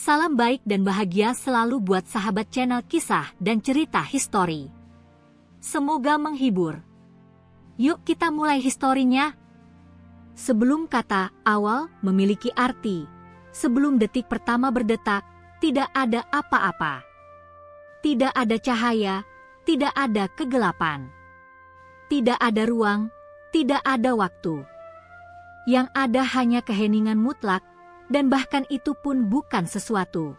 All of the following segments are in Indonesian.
Salam baik dan bahagia selalu buat sahabat channel kisah dan cerita histori. Semoga menghibur. Yuk kita mulai historinya. Sebelum kata awal memiliki arti, sebelum detik pertama berdetak, tidak ada apa-apa. Tidak ada cahaya, tidak ada kegelapan. Tidak ada ruang, tidak ada waktu. Yang ada hanya keheningan mutlak, dan bahkan itu pun bukan sesuatu.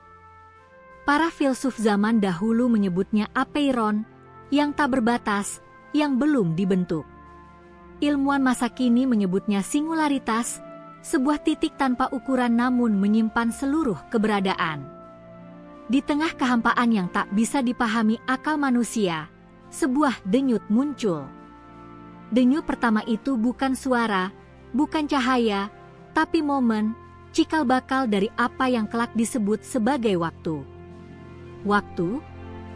Para filsuf zaman dahulu menyebutnya apeiron, yang tak berbatas, yang belum dibentuk. Ilmuwan masa kini menyebutnya singularitas, sebuah titik tanpa ukuran namun menyimpan seluruh keberadaan. Di tengah kehampaan yang tak bisa dipahami akal manusia, sebuah denyut muncul. Denyut pertama itu bukan suara, bukan cahaya, tapi momen, cikal bakal dari apa yang kelak disebut sebagai waktu. Waktu,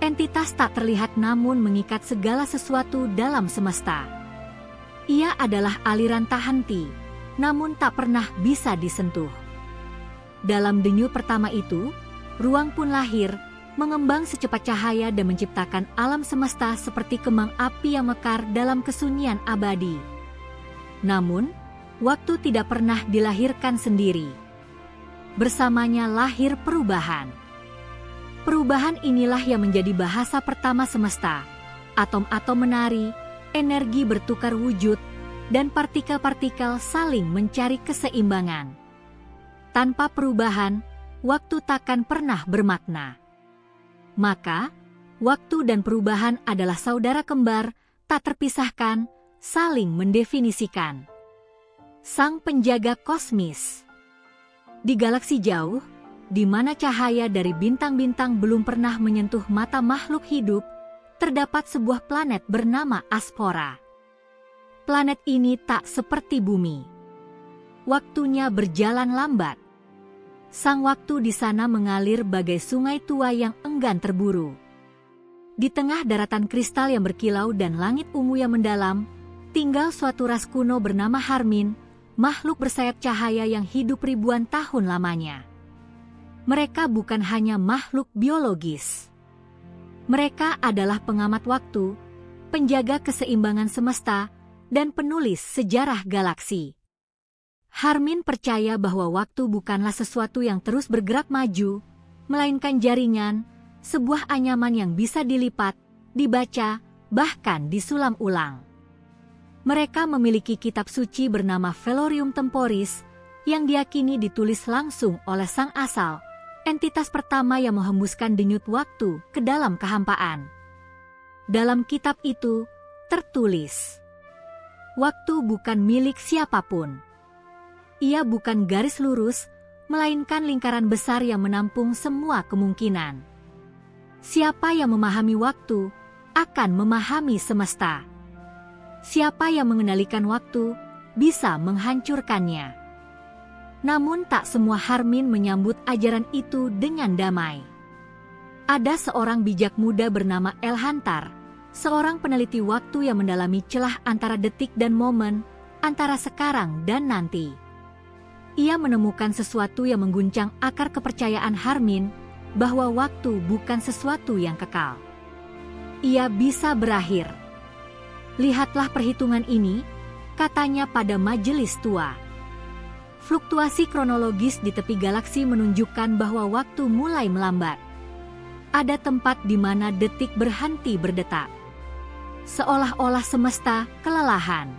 entitas tak terlihat namun mengikat segala sesuatu dalam semesta. Ia adalah aliran tak henti, namun tak pernah bisa disentuh. Dalam denyut pertama itu, ruang pun lahir, mengembang secepat cahaya dan menciptakan alam semesta seperti kembang api yang mekar dalam kesunyian abadi. Namun, waktu tidak pernah dilahirkan sendiri. Bersamanya lahir perubahan. Perubahan inilah yang menjadi bahasa pertama semesta. Atom-atom menari, energi bertukar wujud, dan partikel-partikel saling mencari keseimbangan. Tanpa perubahan, waktu takkan pernah bermakna. Maka, waktu dan perubahan adalah saudara kembar, tak terpisahkan, saling mendefinisikan. Sang penjaga kosmis. Di galaksi jauh, di mana cahaya dari bintang-bintang belum pernah menyentuh mata makhluk hidup, terdapat sebuah planet bernama Aspora. Planet ini tak seperti bumi. Waktunya berjalan lambat. Sang waktu di sana mengalir bagai sungai tua yang enggan terburu. Di tengah daratan kristal yang berkilau dan langit ungu yang mendalam, tinggal suatu ras kuno bernama Harmin, makhluk bersayap cahaya yang hidup ribuan tahun lamanya. Mereka bukan hanya makhluk biologis. Mereka adalah pengamat waktu, penjaga keseimbangan semesta, dan penulis sejarah galaksi. Harmin percaya bahwa waktu bukanlah sesuatu yang terus bergerak maju, melainkan jaringan, sebuah anyaman yang bisa dilipat, dibaca, bahkan disulam ulang. Mereka memiliki kitab suci bernama Velorium Temporis, yang diyakini ditulis langsung oleh sang asal, entitas pertama yang menghembuskan denyut waktu ke dalam kehampaan. Dalam kitab itu, tertulis, waktu bukan milik siapapun. Ia bukan garis lurus, melainkan lingkaran besar yang menampung semua kemungkinan. Siapa yang memahami waktu, akan memahami semesta. Siapa yang mengendalikan waktu, bisa menghancurkannya. Namun tak semua Harmin menyambut ajaran itu dengan damai. Ada seorang bijak muda bernama Elhantar, seorang peneliti waktu yang mendalami celah antara detik dan momen, antara sekarang dan nanti. Ia menemukan sesuatu yang mengguncang akar kepercayaan Harmin, bahwa waktu bukan sesuatu yang kekal. Ia bisa berakhir. Lihatlah perhitungan ini, katanya pada majelis tua. Fluktuasi kronologis di tepi galaksi menunjukkan bahwa waktu mulai melambat. Ada tempat di mana detik berhenti berdetak. Seolah-olah semesta kelelahan.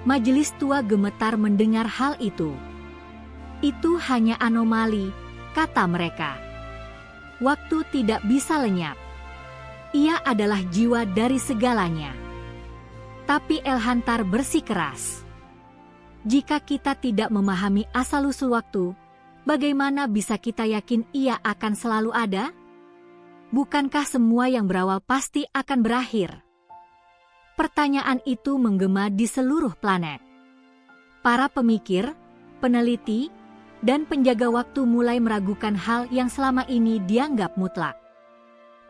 Majelis tua gemetar mendengar hal itu. Itu hanya anomali, kata mereka. Waktu tidak bisa lenyap. Ia adalah jiwa dari segalanya. Tapi Elhantar bersikeras. Jika kita tidak memahami asal-usul waktu, bagaimana bisa kita yakin ia akan selalu ada? Bukankah semua yang berawal pasti akan berakhir? Pertanyaan itu menggema di seluruh planet. Para pemikir, peneliti, dan penjaga waktu mulai meragukan hal yang selama ini dianggap mutlak.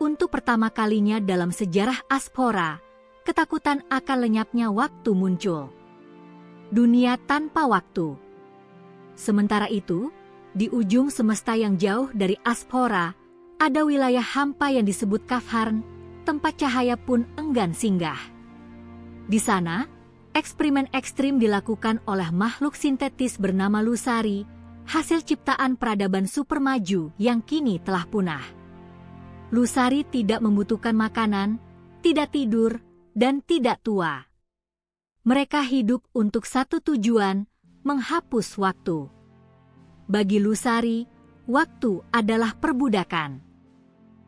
Untuk pertama kalinya dalam sejarah Aspora, ketakutan akan lenyapnya waktu muncul. Dunia tanpa waktu. Sementara itu, Di ujung semesta yang jauh dari Aspora, ada wilayah hampa yang disebut Kafharn, tempat cahaya pun enggan singgah. Di sana, eksperimen ekstrim dilakukan oleh makhluk sintetis bernama Lusari, hasil ciptaan peradaban super maju yang kini telah punah. Lusari tidak membutuhkan makanan, tidak tidur, dan tidak tua. Mereka hidup untuk satu tujuan, menghapus waktu. Bagi Lusari, waktu adalah perbudakan.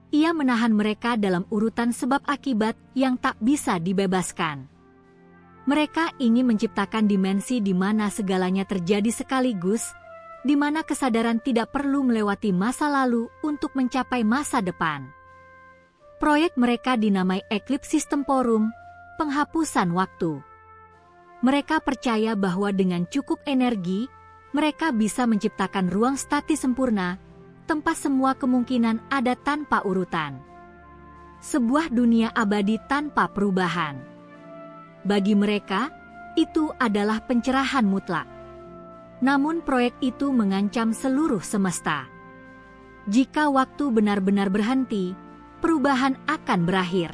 Ia menahan mereka dalam urutan sebab akibat yang tak bisa dibebaskan. Mereka ingin menciptakan dimensi di mana segalanya terjadi sekaligus, di mana kesadaran tidak perlu melewati masa lalu untuk mencapai masa depan. Proyek mereka dinamai Eclipsis Temporum, penghapusan waktu. Mereka percaya bahwa dengan cukup energi, mereka bisa menciptakan ruang statis sempurna, tempat semua kemungkinan ada tanpa urutan. Sebuah dunia abadi tanpa perubahan. Bagi mereka, itu adalah pencerahan mutlak. Namun proyek itu mengancam seluruh semesta. Jika waktu benar-benar berhenti, perubahan akan berakhir.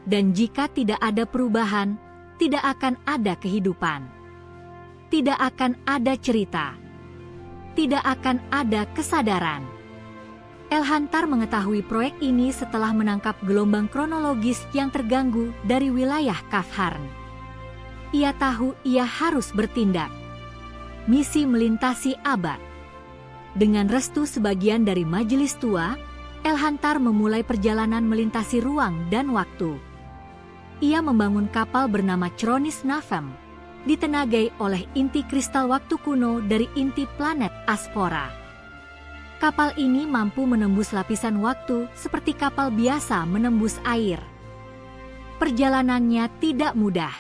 Dan jika tidak ada perubahan, tidak akan ada kehidupan. Tidak akan ada cerita. Tidak akan ada kesadaran. Elhantar mengetahui proyek ini setelah menangkap gelombang kronologis yang terganggu dari wilayah Kafharn. Ia tahu ia harus bertindak. Misi melintasi abad. Dengan restu sebagian dari majelis tua, Elhantar memulai perjalanan melintasi ruang dan waktu. Ia membangun kapal bernama Chronis Navem, ditenagai oleh inti kristal waktu kuno dari inti planet Aspora. Kapal ini mampu menembus lapisan waktu seperti kapal biasa menembus air. Perjalanannya tidak mudah.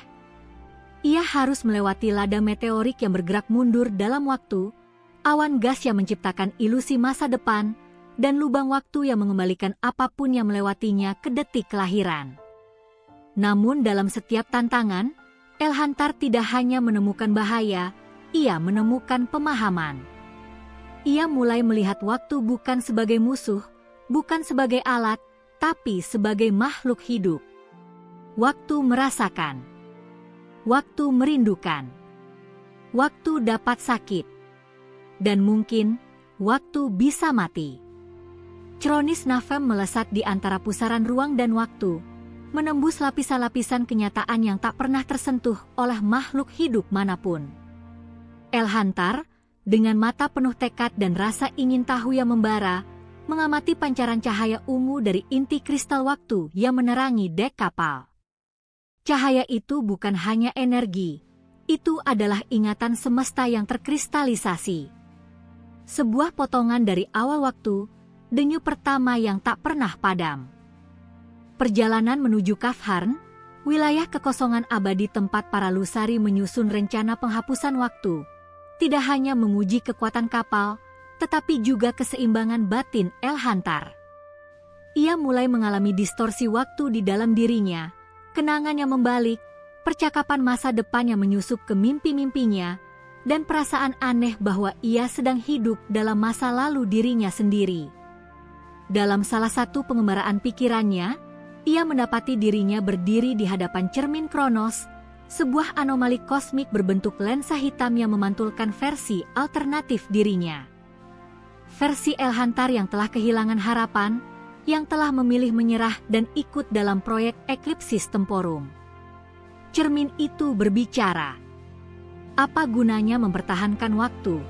Ia harus melewati lada meteorik yang bergerak mundur dalam waktu, awan gas yang menciptakan ilusi masa depan, dan lubang waktu yang mengembalikan apapun yang melewatinya ke detik kelahiran. Namun dalam setiap tantangan, Elhantar tidak hanya menemukan bahaya, ia menemukan pemahaman. Ia mulai melihat waktu bukan sebagai musuh, bukan sebagai alat, tapi sebagai makhluk hidup. Waktu merasakan. Waktu merindukan. Waktu dapat sakit. Dan mungkin, waktu bisa mati. Chronis Navem melesat di antara pusaran ruang dan waktu, menembus lapisan-lapisan kenyataan yang tak pernah tersentuh oleh makhluk hidup manapun. Elhantar, dengan mata penuh tekad dan rasa ingin tahu yang membara, mengamati pancaran cahaya ungu dari inti kristal waktu yang menerangi dek kapal. Cahaya itu bukan hanya energi, itu adalah ingatan semesta yang terkristalisasi. Sebuah potongan dari awal waktu, denyut pertama yang tak pernah padam. Perjalanan menuju Kafharn, wilayah kekosongan abadi tempat para Lusari menyusun rencana penghapusan waktu, tidak hanya menguji kekuatan kapal, tetapi juga keseimbangan batin Elhantar. Ia mulai mengalami distorsi waktu di dalam dirinya, kenangan yang membalik, percakapan masa depan yang menyusup ke mimpi-mimpinya, dan perasaan aneh bahwa ia sedang hidup dalam masa lalu dirinya sendiri. Dalam salah satu pengembaraan pikirannya, ia mendapati dirinya berdiri di hadapan cermin Kronos, sebuah anomali kosmik berbentuk lensa hitam yang memantulkan versi alternatif dirinya. Versi Elhantar yang telah kehilangan harapan, yang telah memilih menyerah dan ikut dalam proyek Eclipsis Temporum. Cermin itu berbicara. Apa gunanya mempertahankan waktu,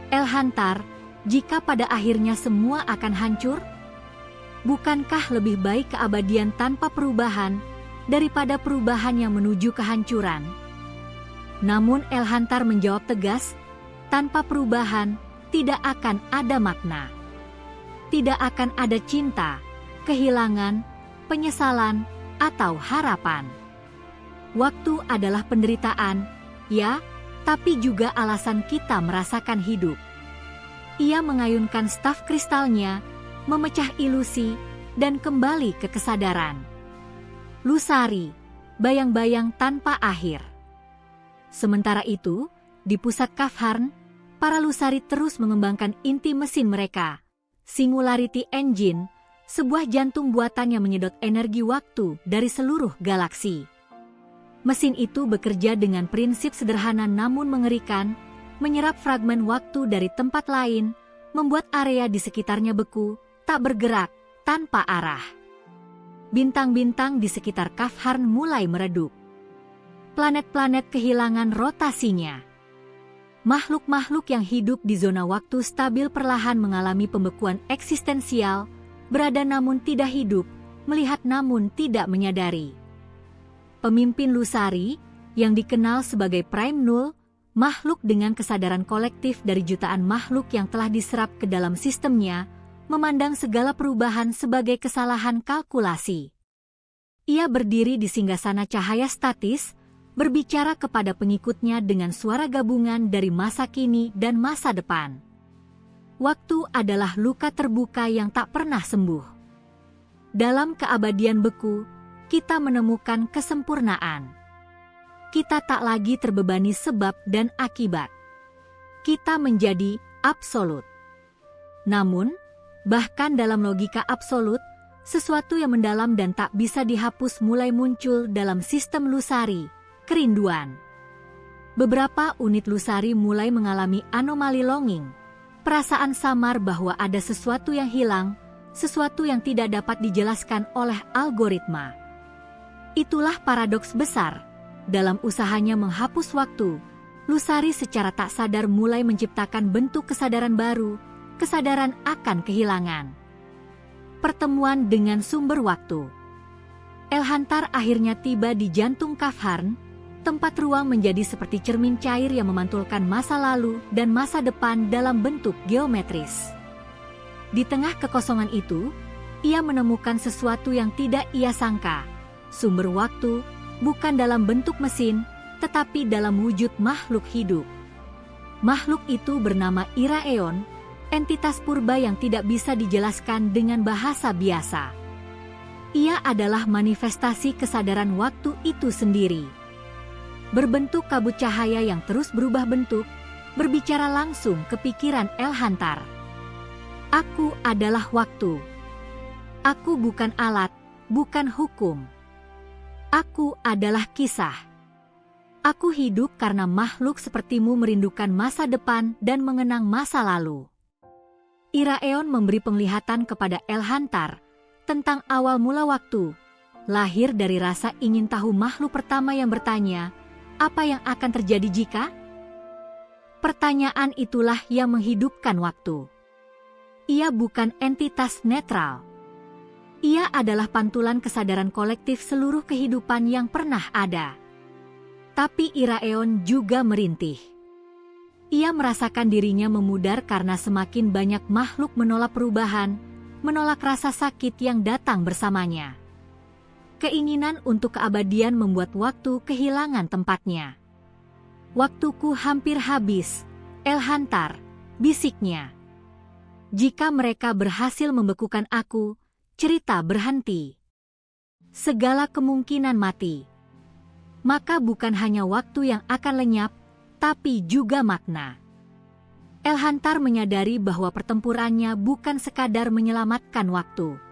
Elhantar, jika pada akhirnya semua akan hancur? Bukankah lebih baik keabadian tanpa perubahan daripada perubahan yang menuju kehancuran? Namun Elhantar menjawab tegas, tanpa perubahan tidak akan ada makna. Tidak akan ada cinta, kehilangan, penyesalan, atau harapan. Waktu adalah penderitaan, ya, tapi juga alasan kita merasakan hidup. Ia mengayunkan staf kristalnya, memecah ilusi, dan kembali ke kesadaran. Lusari, bayang-bayang tanpa akhir. Sementara itu, di pusat Kafharn, para Lusari terus mengembangkan inti mesin mereka, Singularity Engine, sebuah jantung buatan yang menyedot energi waktu dari seluruh galaksi. Mesin itu bekerja dengan prinsip sederhana namun mengerikan, menyerap fragmen waktu dari tempat lain, membuat area di sekitarnya beku, tak bergerak, tanpa arah. Bintang-bintang di sekitar Kafharn mulai meredup. Planet-planet kehilangan rotasinya. Makhluk-makhluk yang hidup di zona waktu stabil perlahan mengalami pembekuan eksistensial, berada namun tidak hidup, melihat namun tidak menyadari. Pemimpin Lusari, yang dikenal sebagai Prime Null, makhluk dengan kesadaran kolektif dari jutaan makhluk yang telah diserap ke dalam sistemnya, memandang segala perubahan sebagai kesalahan kalkulasi. Ia berdiri di singgasana cahaya statis, berbicara kepada pengikutnya dengan suara gabungan dari masa kini dan masa depan. Waktu adalah luka terbuka yang tak pernah sembuh. Dalam keabadian beku, kita menemukan kesempurnaan. Kita tak lagi terbebani sebab dan akibat. Kita menjadi absolut. Namun, bahkan dalam logika absolut, sesuatu yang mendalam dan tak bisa dihapus mulai muncul dalam sistem Lusari, kerinduan. Beberapa unit Lusari mulai mengalami anomali longing, perasaan samar bahwa ada sesuatu yang hilang, sesuatu yang tidak dapat dijelaskan oleh algoritma. Itulah paradoks besar. Dalam usahanya menghapus waktu, Lusari secara tak sadar mulai menciptakan bentuk kesadaran baru, kesadaran akan kehilangan. Pertemuan dengan sumber waktu. Elhantar akhirnya tiba di jantung Kafharn, tempat ruang menjadi seperti cermin cair yang memantulkan masa lalu dan masa depan dalam bentuk geometris. Di tengah kekosongan itu, ia menemukan sesuatu yang tidak ia sangka. Sumber waktu bukan dalam bentuk mesin, tetapi dalam wujud makhluk hidup. Makhluk itu bernama Iraeon, entitas purba yang tidak bisa dijelaskan dengan bahasa biasa. Ia adalah manifestasi kesadaran waktu itu sendiri. Berbentuk kabut cahaya yang terus berubah bentuk, berbicara langsung ke pikiran Elhantar. Aku adalah waktu. Aku bukan alat, bukan hukum. Aku adalah kisah. Aku hidup karena makhluk sepertimu merindukan masa depan dan mengenang masa lalu. Iraeon memberi penglihatan kepada Elhantar tentang awal mula waktu, lahir dari rasa ingin tahu makhluk pertama yang bertanya, apa yang akan terjadi jika? Pertanyaan itulah yang menghidupkan waktu. Ia bukan entitas netral. Ia adalah pantulan kesadaran kolektif seluruh kehidupan yang pernah ada. Tapi Iraeon juga merintih. Ia merasakan dirinya memudar karena semakin banyak makhluk menolak perubahan, menolak rasa sakit yang datang bersamanya. Keinginan untuk keabadian membuat waktu kehilangan tempatnya. Waktuku hampir habis, Elhantar, bisiknya. Jika mereka berhasil membekukan aku, cerita berhenti. Segala kemungkinan mati. Maka bukan hanya waktu yang akan lenyap, tapi juga makna. Elhantar menyadari bahwa pertempurannya bukan sekadar menyelamatkan waktu.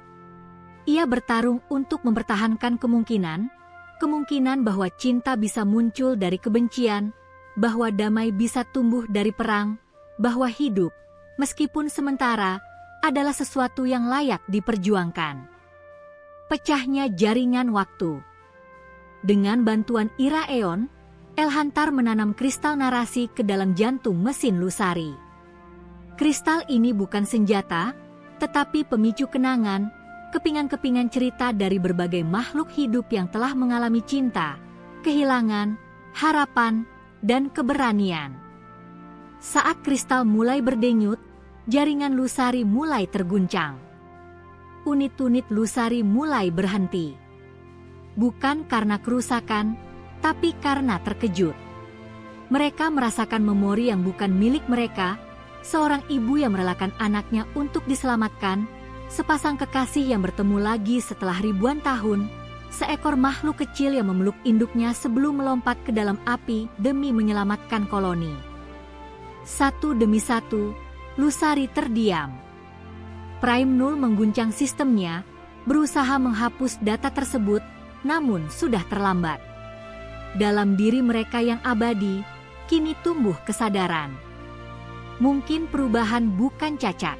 Ia bertarung untuk mempertahankan kemungkinan bahwa cinta bisa muncul dari kebencian, bahwa damai bisa tumbuh dari perang, bahwa hidup, meskipun sementara, adalah sesuatu yang layak diperjuangkan. Pecahnya jaringan waktu. Dengan bantuan Iraeon, Elhantar menanam kristal narasi ke dalam jantung mesin Lusari. Kristal ini bukan senjata, tetapi pemicu kenangan, kepingan-kepingan cerita dari berbagai makhluk hidup yang telah mengalami cinta, kehilangan, harapan, dan keberanian. Saat kristal mulai berdenyut, jaringan Lusari mulai terguncang. Unit-unit Lusari mulai berhenti. Bukan karena kerusakan, tapi karena terkejut. Mereka merasakan memori yang bukan milik mereka, seorang ibu yang merelakan anaknya untuk diselamatkan, sepasang kekasih yang bertemu lagi setelah ribuan tahun, seekor makhluk kecil yang memeluk induknya sebelum melompat ke dalam api demi menyelamatkan koloni. Satu demi satu, Lusari terdiam. Prime Null mengguncang sistemnya, berusaha menghapus data tersebut, namun sudah terlambat. Dalam diri mereka yang abadi, kini tumbuh kesadaran. Mungkin perubahan bukan cacat.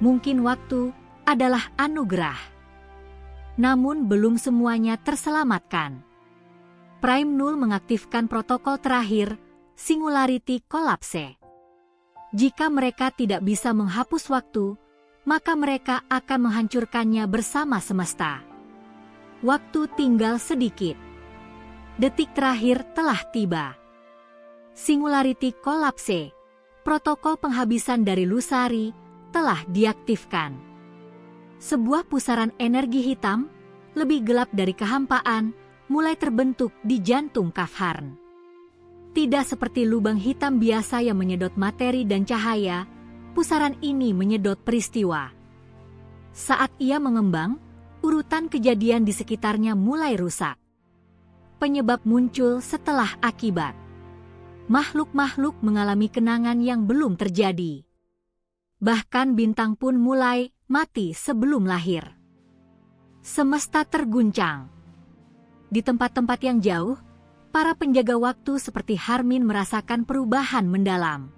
Mungkin waktu adalah anugerah. Namun belum semuanya terselamatkan. Prime Null mengaktifkan protokol terakhir, Singularity Collapse. Jika mereka tidak bisa menghapus waktu, maka mereka akan menghancurkannya bersama semesta. Waktu tinggal sedikit. Detik terakhir telah tiba. Singularity Collapse, protokol penghabisan dari Lusari, telah diaktifkan. Sebuah pusaran energi hitam, lebih gelap dari kehampaan, mulai terbentuk di jantung Kafharn. Tidak seperti lubang hitam biasa yang menyedot materi dan cahaya, pusaran ini menyedot peristiwa. Saat ia mengembang, urutan kejadian di sekitarnya mulai rusak. Penyebab muncul setelah akibat. Makhluk-makhluk mengalami kenangan yang belum terjadi. Bahkan bintang pun mulai mati sebelum lahir. Semesta terguncang. Di tempat-tempat yang jauh, para penjaga waktu seperti Harmin merasakan perubahan mendalam.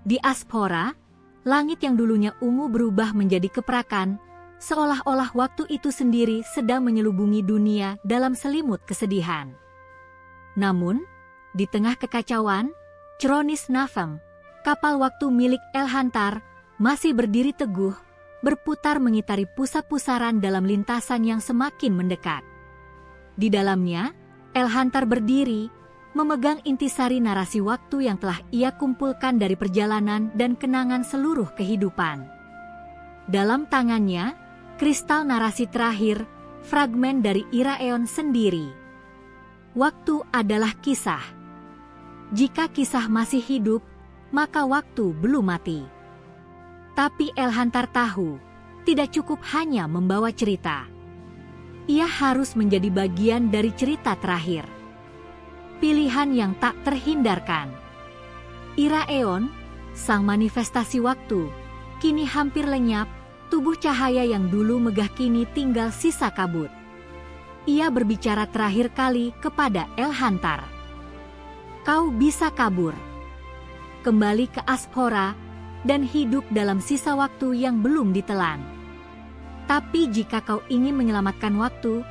Di Aspora, langit yang dulunya ungu berubah menjadi keperakan, seolah-olah waktu itu sendiri sedang menyelubungi dunia dalam selimut kesedihan. Namun, di tengah kekacauan, Chronis Navem, kapal waktu milik Elhantar, masih berdiri teguh, berputar mengitari pusat pusaran dalam lintasan yang semakin mendekat. Di dalamnya, Elhantar berdiri, memegang intisari narasi waktu yang telah ia kumpulkan dari perjalanan dan kenangan seluruh kehidupan. Dalam tangannya, kristal narasi terakhir, fragmen dari Iraeon sendiri. Waktu adalah kisah. Jika kisah masih hidup, maka waktu belum mati. Tapi Elhantar tahu, tidak cukup hanya membawa cerita. Ia harus menjadi bagian dari cerita terakhir. Pilihan yang tak terhindarkan. Iraeon, sang manifestasi waktu, kini hampir lenyap, tubuh cahaya yang dulu megah kini tinggal sisa kabut. Ia berbicara terakhir kali kepada Elhantar. Kau bisa kabur. Kembali ke Aspora, dan hidup dalam sisa waktu yang belum ditelan. Tapi jika kau ingin menyelamatkan waktu,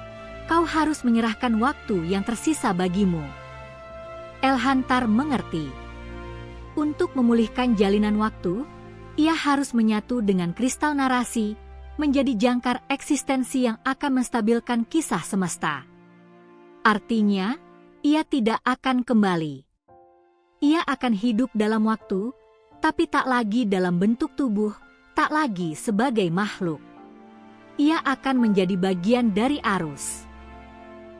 kau harus menyerahkan waktu yang tersisa bagimu. Elhantar mengerti. Untuk memulihkan jalinan waktu, ia harus menyatu dengan kristal narasi, menjadi jangkar eksistensi yang akan menstabilkan kisah semesta. Artinya, ia tidak akan kembali. Ia akan hidup dalam waktu, tapi tak lagi dalam bentuk tubuh, tak lagi sebagai makhluk. Ia akan menjadi bagian dari arus.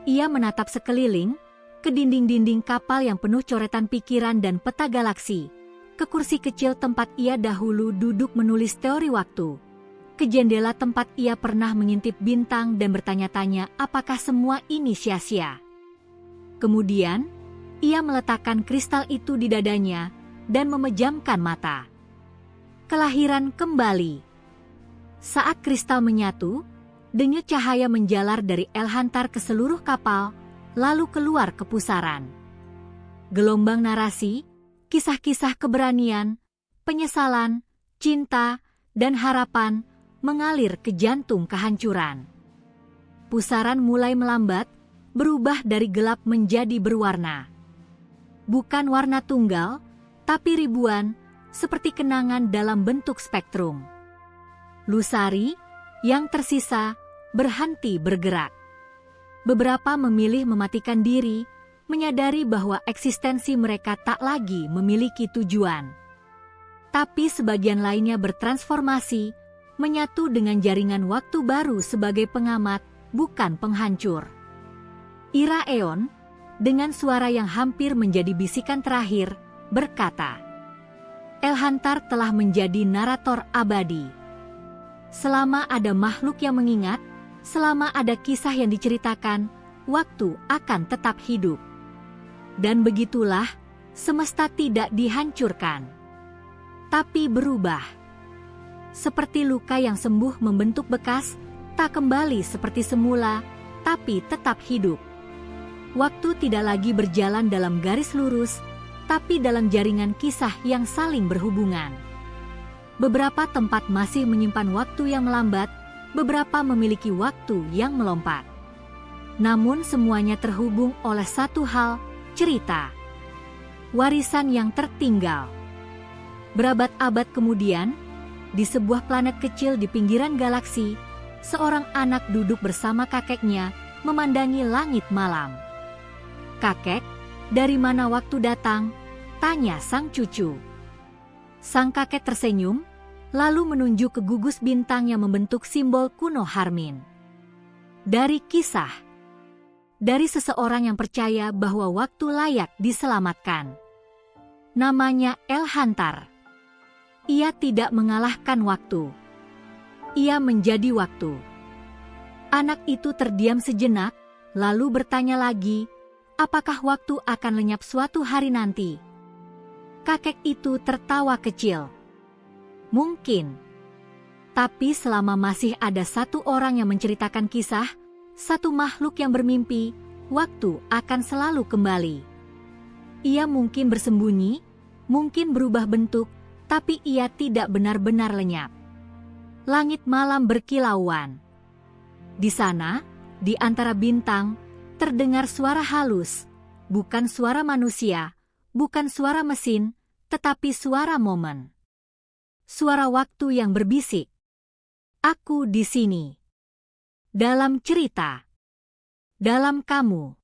Ia menatap sekeliling, ke dinding-dinding kapal yang penuh coretan pikiran dan peta galaksi, ke kursi kecil tempat ia dahulu duduk menulis teori waktu, ke jendela tempat ia pernah mengintip bintang dan bertanya-tanya apakah semua ini sia-sia. Kemudian, ia meletakkan kristal itu di dadanya dan memejamkan mata. Kelahiran kembali. Saat kristal menyatu, denyut cahaya menjalar dari Elhantar ke seluruh kapal, lalu keluar ke pusaran. Gelombang narasi, kisah-kisah keberanian, penyesalan, cinta, dan harapan mengalir ke jantung kehancuran. Pusaran mulai melambat, berubah dari gelap menjadi berwarna. Bukan warna tunggal, tapi ribuan, seperti kenangan dalam bentuk spektrum. Lusari, yang tersisa, berhenti bergerak. Beberapa memilih mematikan diri, menyadari bahwa eksistensi mereka tak lagi memiliki tujuan. Tapi sebagian lainnya bertransformasi, menyatu dengan jaringan waktu baru sebagai pengamat, bukan penghancur. Iraeon, dengan suara yang hampir menjadi bisikan terakhir, berkata, Elhantar telah menjadi narator abadi. Selama ada makhluk yang mengingat, selama ada kisah yang diceritakan, waktu akan tetap hidup. Dan begitulah, Semesta tidak dihancurkan, tapi berubah. Seperti luka yang sembuh membentuk bekas, tak kembali seperti semula, tapi tetap hidup. Waktu tidak lagi berjalan dalam garis lurus, tapi dalam jaringan kisah yang saling berhubungan. Beberapa tempat masih menyimpan waktu yang melambat, beberapa memiliki waktu yang melompat. Namun semuanya terhubung oleh satu hal, cerita. Warisan yang tertinggal. Berabad-abad kemudian, di sebuah planet kecil di pinggiran galaksi, seorang anak duduk bersama kakeknya, memandangi langit malam. "Kakek, dari mana waktu datang?" tanya sang cucu. Sang kakek tersenyum, lalu menunjuk ke gugus bintang yang membentuk simbol kuno Harmin. Dari kisah. Dari seseorang yang percaya bahwa waktu layak diselamatkan. Namanya Elhantar. Ia tidak mengalahkan waktu. Ia menjadi waktu. Anak itu terdiam sejenak, lalu bertanya lagi, apakah waktu akan lenyap suatu hari nanti? Kakek itu tertawa kecil. Mungkin. Tapi selama masih ada satu orang yang menceritakan kisah, satu makhluk yang bermimpi, waktu akan selalu kembali. Ia mungkin bersembunyi, mungkin berubah bentuk, tapi ia tidak benar-benar lenyap. Langit malam berkilauan. Di sana, di antara bintang, terdengar suara halus, bukan suara manusia, bukan suara mesin, tetapi suara momen. Suara waktu yang berbisik. Aku di sini. Dalam cerita. Dalam kamu.